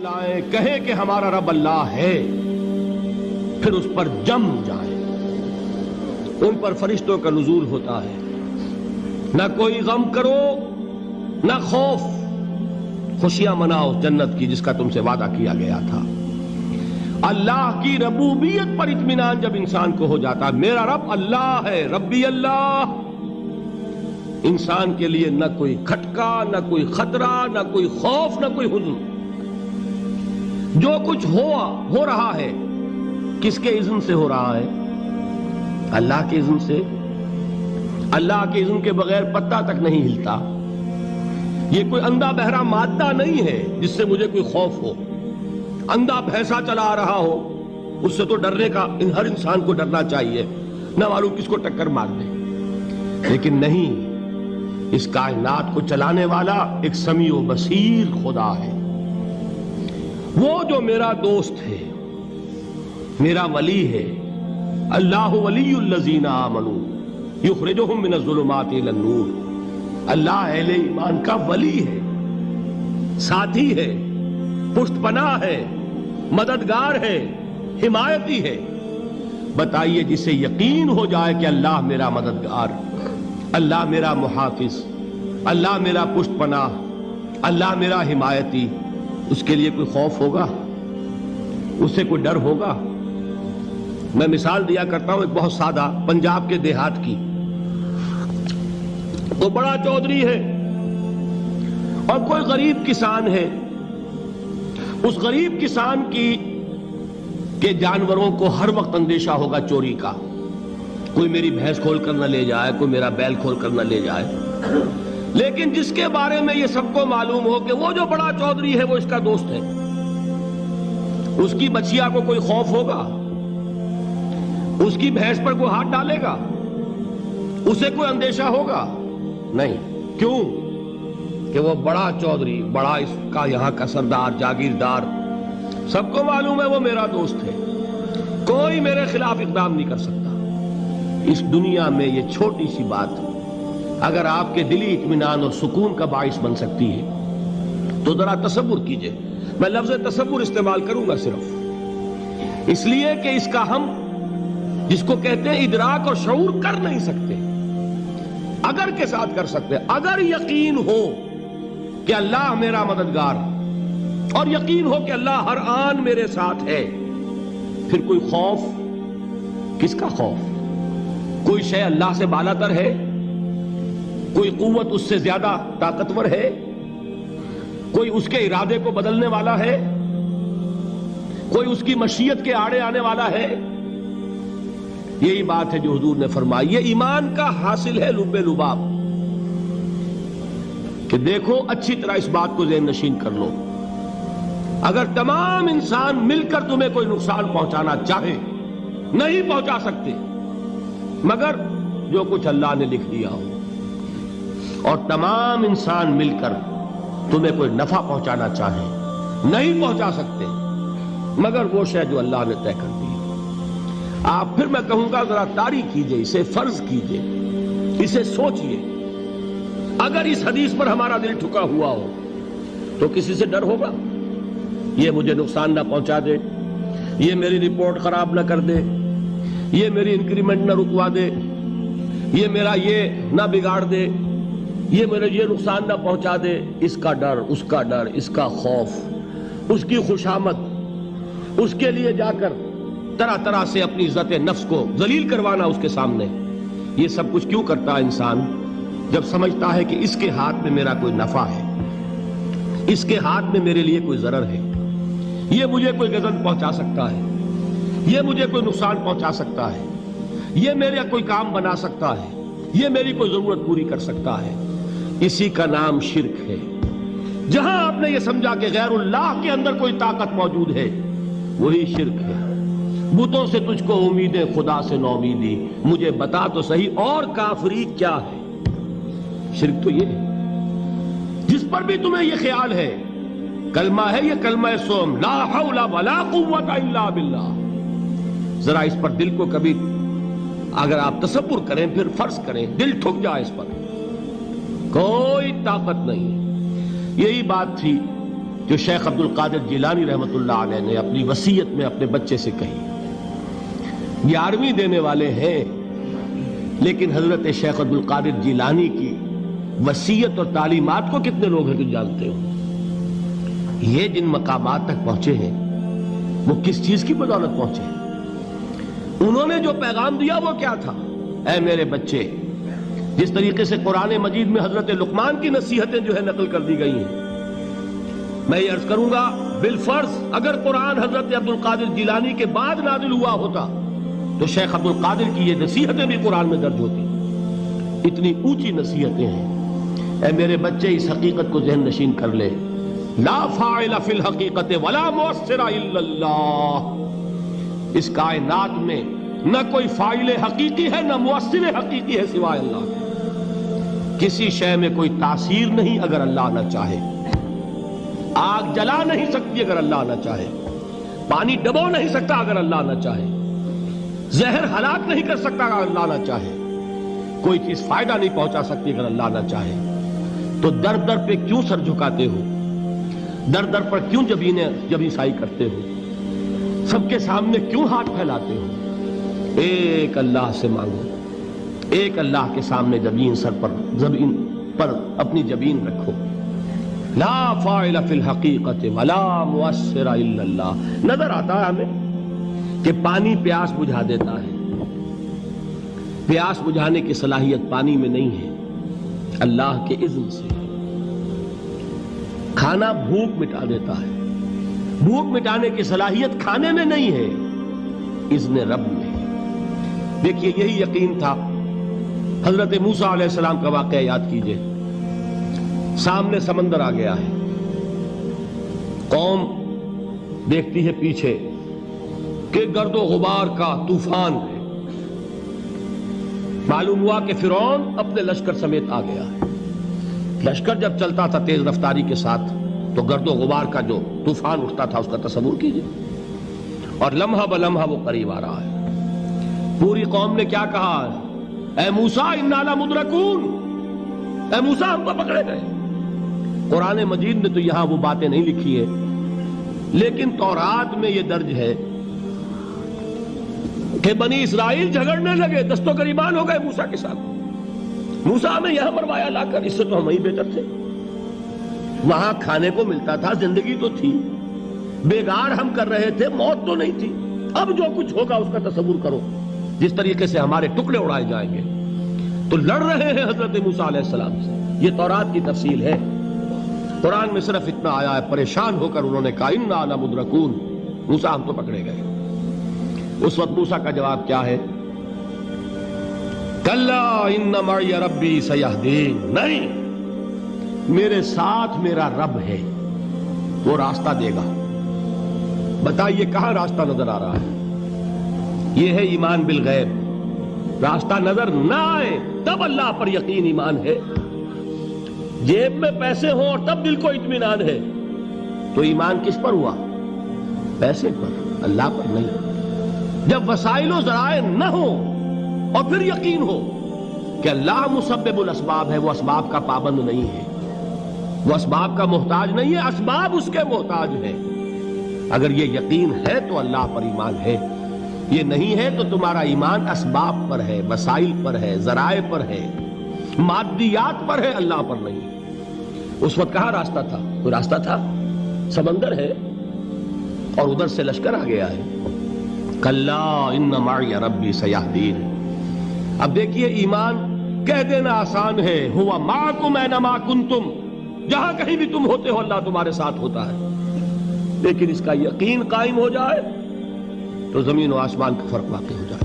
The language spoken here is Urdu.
لائیں کہیں کہ ہمارا رب اللہ ہے، پھر اس پر جم جائیں۔ ان پر فرشتوں کا نزول ہوتا ہے، نہ کوئی غم کرو نہ خوف، خوشیاں مناؤ جنت کی جس کا تم سے وعدہ کیا گیا تھا۔ اللہ کی ربوبیت پر اطمینان جب انسان کو ہو جاتا ہے، میرا رب اللہ ہے، ربی اللہ، انسان کے لیے نہ کوئی کھٹکا، نہ کوئی خطرہ، نہ کوئی خوف، نہ کوئی حزن۔ جو کچھ ہو رہا ہے کس کے اذن سے ہو رہا ہے؟ اللہ کے اذن سے۔ اللہ کے اذن کے بغیر پتا تک نہیں ہلتا۔ یہ کوئی اندھا بہرا مادہ نہیں ہے جس سے مجھے کوئی خوف ہو۔ اندھا بھینسا چلا آ رہا ہو اس سے تو ڈرنے کا ہر انسان کو ڈرنا چاہیے، نہ معلوم کس کو ٹکر مار دے۔ لیکن نہیں، اس کائنات کو چلانے والا ایک سمیع و بصیر خدا ہے، وہ جو میرا دوست ہے، میرا ولی ہے۔ اللہ ولی الذین آمنوا یخرجہم من الظلمات الی النور۔ اللہ اہل ایمان کا ولی ہے، ساتھی ہے، پشت پناہ ہے، مددگار ہے، حمایتی ہے۔ بتائیے جسے یقین ہو جائے کہ اللہ میرا مددگار، اللہ میرا محافظ، اللہ میرا پشت پناہ، اللہ میرا حمایتی، اس کے لیے کوئی خوف ہوگا؟ اس سے کوئی ڈر ہوگا؟ میں مثال دیا کرتا ہوں ایک بہت سادہ پنجاب کے دیہات کی۔ وہ بڑا چودھری ہے اور کوئی غریب کسان ہے۔ اس غریب کسان کے جانوروں کو ہر وقت اندیشہ ہوگا چوری کا، کوئی میری بھینس کھول کر نہ لے جائے، کوئی میرا بیل کھول کر نہ لے جائے۔ لیکن جس کے بارے میں یہ سب کو معلوم ہو کہ وہ جو بڑا چودھری ہے وہ اس کا دوست ہے، اس کی بچیا کو کوئی خوف ہوگا؟ اس کی بھینس پر کوئی ہاتھ ڈالے گا؟ اسے کوئی اندیشہ ہوگا؟ نہیں۔ کیوں؟ کہ وہ بڑا چودھری، بڑا اس کا یہاں کا سردار، جاگیردار، سب کو معلوم ہے وہ میرا دوست ہے، کوئی میرے خلاف اقدام نہیں کر سکتا۔ اس دنیا میں یہ چھوٹی سی بات اگر آپ کے دلی اطمینان اور سکون کا باعث بن سکتی ہے تو ذرا تصور کیجئے۔ میں لفظ تصور استعمال کروں گا صرف اس لیے کہ اس کا ہم جس کو کہتے ہیں ادراک اور شعور کر نہیں سکتے، اگر کے ساتھ کر سکتے۔ اگر یقین ہو کہ اللہ میرا مددگار اور یقین ہو کہ اللہ ہر آن میرے ساتھ ہے، پھر کوئی خوف؟ کس کا خوف؟ کوئی شے اللہ سے بالاتر ہے؟ کوئی قوت اس سے زیادہ طاقتور ہے؟ کوئی اس کے ارادے کو بدلنے والا ہے؟ کوئی اس کی مشیت کے آڑے آنے والا ہے؟ یہی بات ہے جو حضور نے فرمائی۔ یہ ایمان کا حاصل ہے لب لباب، کہ دیکھو اچھی طرح اس بات کو ذہن نشین کر لو، اگر تمام انسان مل کر تمہیں کوئی نقصان پہنچانا چاہے نہیں پہنچا سکتے، مگر جو کچھ اللہ نے لکھ دیا ہو، اور تمام انسان مل کر تمہیں کوئی نفع پہنچانا چاہے نہیں پہنچا سکتے، مگر وہ شے جو اللہ نے طے کر دی۔ آپ پھر میں کہوں گا ذرا طاری کیجئے، اسے فرض کیجئے، اسے سوچئے۔ اگر اس حدیث پر ہمارا دل ٹھکا ہوا ہو تو کسی سے ڈر ہوگا؟ یہ مجھے نقصان نہ پہنچا دے، یہ میری رپورٹ خراب نہ کر دے، یہ میری انکریمنٹ نہ رکوا دے، یہ میرا یہ نہ بگاڑ دے، یہ میرے یہ نقصان نہ پہنچا دے۔ اس کا ڈر، اس کا ڈر، اس کا خوف، اس کی خوشامد، اس کے لیے جا کر طرح طرح سے اپنی عزت نفس کو ذلیل کروانا اس کے سامنے، یہ سب کچھ کیوں کرتا ہے انسان؟ جب سمجھتا ہے کہ اس کے ہاتھ میں میرا کوئی نفع ہے، اس کے ہاتھ میں میرے لیے کوئی ضرر ہے، یہ مجھے کوئی غضب پہنچا سکتا ہے، یہ مجھے کوئی نقصان پہنچا سکتا ہے، یہ میرا کوئی کام بنا سکتا ہے، یہ میری کوئی ضرورت پوری کر سکتا ہے، اسی کا نام شرک ہے۔ جہاں آپ نے یہ سمجھا کہ غیر اللہ کے اندر کوئی طاقت موجود ہے، وہی شرک ہے۔ بتوں سے تجھ کو امیدیں، خدا سے نومیدی، مجھے بتا تو صحیح اور کافری کیا ہے؟ شرک تو یہ ہے۔ جس پر بھی تمہیں یہ خیال ہے، کلمہ ہے یہ کلمہ سوم، لا حول ولا قوت الا باللہ، ذرا اس پر دل کو کبھی اگر آپ تصور کریں، پھر فرض کریں، دل ٹھک جائے اس پر، کوئی طاقت نہیں۔ یہی بات تھی جو شیخ عبد القادر جیلانی رحمۃ اللہ علیہ نے اپنی وصیت میں اپنے بچے سے کہی. 11ویں دینے والے ہیں، لیکن حضرت شیخ عبد القادر جیلانی کی وصیت اور تعلیمات کو کتنے لوگ ہیں تم جانتے ہو؟ یہ جن مقامات تک پہنچے ہیں وہ کس چیز کی بدولت پہنچے ہیں؟ انہوں نے جو پیغام دیا وہ کیا تھا؟ اے میرے بچے، جس طریقے سے قرآن مجید میں حضرت لقمان کی نصیحتیں جو ہے نقل کر دی گئی ہیں، میں یہ عرض کروں گا بالفرض اگر قرآن حضرت عبد القادر جیلانی کے بعد نازل ہوا ہوتا تو شیخ عبد القادر کی یہ نصیحتیں بھی قرآن میں درج ہوتی. اتنی اونچی نصیحتیں ہیں. اے میرے بچے، اس حقیقت کو ذہن نشین کر لے، لا فاعل فی الحقیقت ولا مؤثر الا اللہ. اس کائنات میں نہ کوئی فاعل حقیقی ہے نہ مؤثر حقیقی ہے سوائے اللہ کے. کسی شے میں کوئی تاثیر نہیں اگر اللہ نہ چاہے. آگ جلا نہیں سکتی اگر اللہ نہ چاہے. پانی ڈبو نہیں سکتا اگر اللہ نہ چاہے. زہر ہلاک نہیں کر سکتا اگر اللہ نہ چاہے. کوئی چیز فائدہ نہیں پہنچا سکتی اگر اللہ نہ چاہے. تو در در پہ کیوں سر جھکاتے ہو؟ در در پر کیوں جبیں سائی کرتے ہو؟ سب کے سامنے کیوں ہاتھ پھیلاتے ہو؟ ایک اللہ سے مانگو. ایک اللہ کے سامنے زمین پر اپنی جبین رکھو. لا فاعل فی الحقیقت ولا مؤثر الا اللہ. نظر آتا ہے ہمیں کہ پانی پیاس بجھا دیتا ہے. پیاس بجھانے کی صلاحیت پانی میں نہیں ہے، اللہ کے اذن سے. کھانا بھوک مٹا دیتا ہے. بھوک مٹانے کی صلاحیت کھانے میں نہیں ہے، اذن رب میں. دیکھیے یہی یقین تھا. حضرت موسیٰ علیہ السلام کا واقعہ یاد کیجئے. سامنے سمندر آ گیا ہے. قوم دیکھتی ہے پیچھے کہ گرد و غبار کا طوفان ہے. معلوم ہوا کہ فرعون اپنے لشکر سمیت آ گیا ہے. لشکر جب چلتا تھا تیز رفتاری کے ساتھ تو گرد و غبار کا جو طوفان اٹھتا تھا اس کا تصور کیجئے. اور لمحہ بلمحہ وہ قریب آ رہا ہے. پوری قوم نے کیا کہا؟ اے موسیٰ انا لمدرکون. اے موسیٰ ہم کو پکڑے گئے. قرآن مجید نے تو یہاں وہ باتیں نہیں لکھی ہے، لیکن تورات میں یہ درج ہے کہ بنی اسرائیل جھگڑنے لگے، دست و گریبان ہو گئے موسیٰ کے ساتھ. موسیٰ ہمیں یہاں مروایا لا کر، اس سے تو ہم وہیں بہتر تھے. وہاں کھانے کو ملتا تھا، زندگی تو تھی، بیگار ہم کر رہے تھے، موت تو نہیں تھی. اب جو کچھ ہوگا اس کا تصور کرو، جس طریقے سے ہمارے ٹکڑے اڑائے جائیں گے. تو لڑ رہے ہیں حضرت موسیٰ علیہ السلام سے. یہ تورات کی تفصیل ہے. قرآن میں صرف اتنا آیا ہے، پریشان ہو کر انہوں نے کہا انا لمدرکون. موسیٰ ہم تو پکڑے گئے. اس وقت موسیٰ کا جواب کیا ہے؟ کلا ان معی ربی سیہدین. نہیں، میرے ساتھ میرا رب ہے، وہ راستہ دے گا. بتائیے کہاں راستہ نظر آ رہا ہے؟ یہ ہے ایمان بالغیب. راستہ نظر نہ آئے تب اللہ پر یقین ایمان ہے. جیب میں پیسے ہوں اور تب دل کو اطمینان ہے تو ایمان کس پر ہوا؟ پیسے پر، اللہ پر نہیں. جب وسائل و ذرائع نہ ہو اور پھر یقین ہو کہ اللہ مسبب الاسباب ہے، وہ اسباب کا پابند نہیں ہے، وہ اسباب کا محتاج نہیں ہے، اسباب اس کے محتاج ہیں. اگر یہ یقین ہے تو اللہ پر ایمان ہے. یہ نہیں ہے تو تمہارا ایمان اسباب پر ہے، وسائل پر ہے، ذرائع پر ہے، مادیات پر ہے، اللہ پر نہیں. اس وقت کہاں راستہ تھا؟ کوئی راستہ تھا؟ سمندر ہے اور ادھر سے لشکر آ گیا ہے. کلا ان معی ربی سیہدین. اب دیکھیے ایمان کہہ دینا آسان ہے، ہوا معکم اینما کنتم. جہاں کہیں بھی تم ہوتے ہو اللہ تمہارے ساتھ ہوتا ہے. لیکن اس کا یقین قائم ہو جائے تو زمین و آسمان کا فرق واقع ہو جائے.